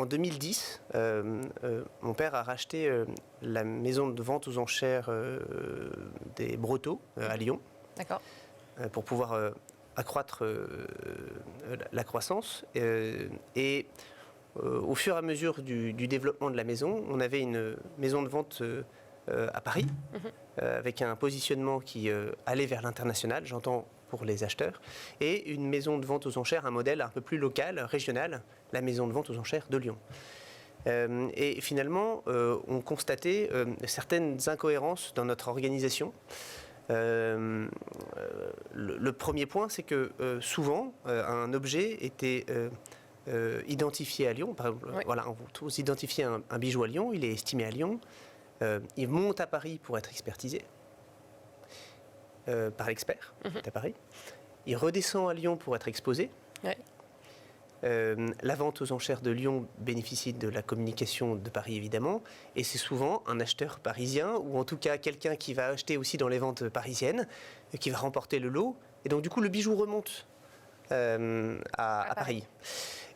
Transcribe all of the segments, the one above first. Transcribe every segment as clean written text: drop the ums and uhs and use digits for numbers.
en 2010, mon père a racheté la maison de vente aux enchères des Brotteaux à Lyon. D'accord. Pour pouvoir accroître la croissance. Et au fur et à mesure du développement de la maison, on avait une maison de vente à Paris, avec un positionnement qui allait vers l'international, j'entends pour les acheteurs, et une maison de vente aux enchères, un modèle un peu plus local, régional, la maison de vente aux enchères de Lyon. Et finalement, on constatait certaines incohérences dans notre organisation. Le premier point, c'est que souvent, un objet était identifié à Lyon. Par exemple, Oui. voilà, vous identifiez un bijou à Lyon, il est estimé à Lyon, il monte à Paris pour être expertisé par l'expert à Paris. Il redescend à Lyon pour être exposé. Oui. La vente aux enchères de Lyon bénéficie de la communication de Paris, évidemment, et c'est souvent un acheteur parisien, ou en tout cas quelqu'un qui va acheter aussi dans les ventes parisiennes, qui va remporter le lot, et donc du coup le bijou remonte à Paris.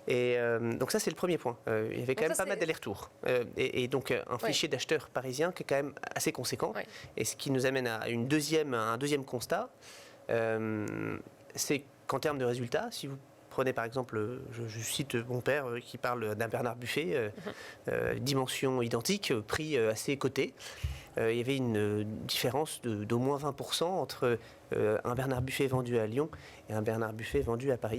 Et donc ça c'est le premier point. Il y avait quand même pas mal d'allers-retours. Et donc un fichier d'acheteurs parisiens qui est quand même assez conséquent. Oui. Et ce qui nous amène à un deuxième constat, c'est qu'en termes de résultats, si vous prenez par exemple, je cite mon père qui parle d'un Bernard Buffet, dimension identique, prix assez coté. Il y avait une différence d'au moins 20% entre un Bernard Buffet vendu à Lyon et un Bernard Buffet vendu à Paris.